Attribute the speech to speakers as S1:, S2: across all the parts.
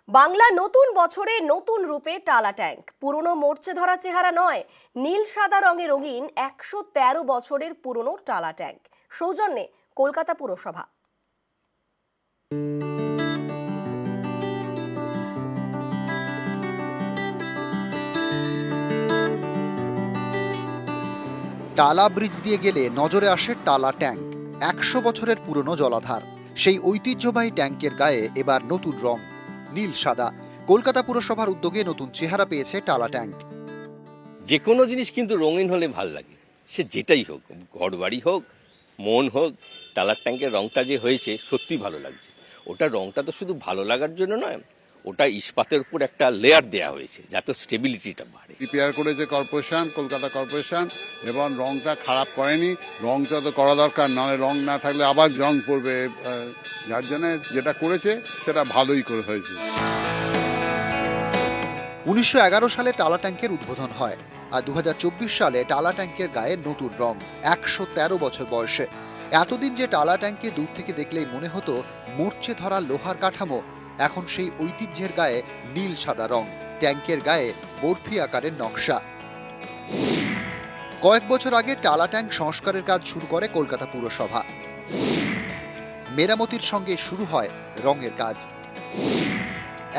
S1: বাংলা নতুন বছরে নতুন রূপে টালা ট্যাঙ্ক। পুরনো মরচে ধরা চেহারা নয়, নীল সাদা রঙে রঙিন ১১৩ বছরের পুরনো টালা ট্যাঙ্ক। সৌজন্যে কলকাতা পুরসভা।
S2: টালা ব্রিজ দিয়ে গেলে নজরে আসে টালা ট্যাঙ্ক। ১০০ বছরের পুরনো জলাধার। সেই ঐতিহ্যবাহী ট্যাঙ্কের গায়ে এবার নতুন রং, নীল সাদা। কলকাতা পুরসভার উদ্যোগে নতুন চেহারা পেয়েছে টালা ট্যাঙ্ক।
S3: যে কোনো জিনিস কিন্তু রঙিন হলে ভাল লাগে, সে যেটাই হোক, ঘর বাড়ি হোক, মন হোক। টালার ট্যাঙ্কের রংটা যে হয়েছে সত্যি ভালো লাগছে। ওটা রংটা তো শুধু ভালো লাগার জন্য নয়, ওটা ইস্পাতের উপর একটা লেয়ার দেওয়া হয়েছে যাতে স্টেবিলিটিটা বাড়ে।
S4: রিপেয়ার করেছে কর্পোরেশন, কলকাতা কর্পোরেশন, এবং রংটা খারাপ করেনি। রংটা তো করা দরকার, নাহলে রং না থাকলে আবার রং পড়বে। যার জন্য যেটা করেছে সেটা ভালোই করে হয়েছে।
S2: ১৯১১ সালে টালা ট্যাঙ্কের উদ্বোধন হয়, আর ২০২৪ সালে টালা ট্যাঙ্কের গায়ে নতুন রং। ১১৩ বছর বয়সে এতদিন যে টালা ট্যাঙ্কে দূর থেকে দেখলেই মনে হতো মরচে ধরা লোহার কাঠামো, এখন সেই ঐতিহ্যের গায়ে নীল সাদা রং। ট্যাঙ্কের গায়ে বরফি আকারের নকশা। কয়েক বছর আগে টালা ট্যাঙ্ক সংস্কারের কাজ শুরু করে কলকাতা পুরসভা। মেরামতির সঙ্গে শুরু হয় রঙের কাজ।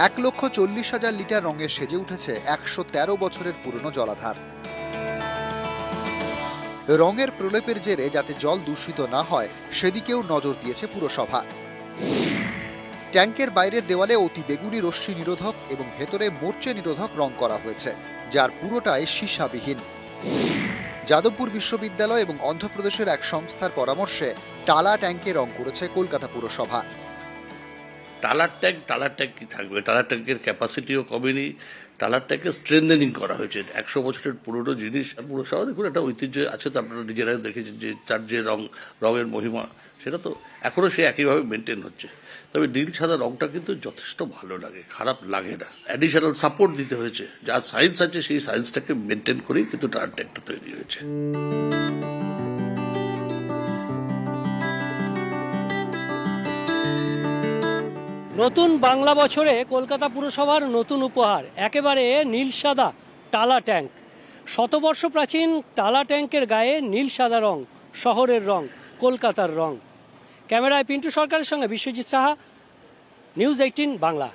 S2: ১,৪০,০০০ লিটার রঙে সেজে উঠেছে ১১৩ বছরের পুরনো জলাধার। রঙের প্রলেপের জেরে যাতে জল দূষিত না হয় সেদিকেও নজর দিয়েছে পুরসভা। ট্যাঙ্কের বাইরের দেওয়ালে অতি বেগুনি রশ্মি নিরোধক এবং ভেতরে মরচে নিরোধক রং করা হয়েছে, যার পুরোটাই সীসাবিহীন। যাদবপুর বিশ্ববিদ্যালয় এবং অন্ধ্রপ্রদেশের এক সংস্থার পরামর্শে টালা ট্যাঙ্কে রং করেছে কলকাতা পুরসভা।
S5: টালার ট্যাঙ্ক কি থাকবে? টালার ট্যাঙ্কের ক্যাপাসিটিও কমেনি। টালার ট্যাঙ্কের স্ট্রেন্থেনিং করা হয়েছে। ১০০ বছরের পুরনো জিনিস। পুরসভা দেখুন, একটা ঐতিহ্য আছে তো, আপনারা নিজেরাই দেখেছেন যে তার যে রঙের মহিমা, সেটা তো এখনও সে একইভাবে মেনটেন হচ্ছে। তবে নীল সাদা রঙটা কিন্তু যথেষ্ট ভালো লাগে, খারাপ লাগে না। অ্যাডিশনাল সাপোর্ট দিতে হয়েছে, যা সায়েন্স আছে সেই সায়েন্সটাকে মেনটেন করেই কিন্তু টালার ট্যাঙ্কটা তৈরি হয়েছে।
S6: নতুন বাংলা বছরে কলকাতা পুরসভার নতুন উপহার, একেবারে নীল সাদা টালা ট্যাঙ্ক। শতবর্ষ প্রাচীন টালা ট্যাঙ্কের গায়ে নীল সাদা রং, শহরের রং, কলকাতার রং। ক্যামেরায় পিন্টু সরকারের সঙ্গে বিশ্বজিৎ সাহা, নিউজ ১৮ বাংলা।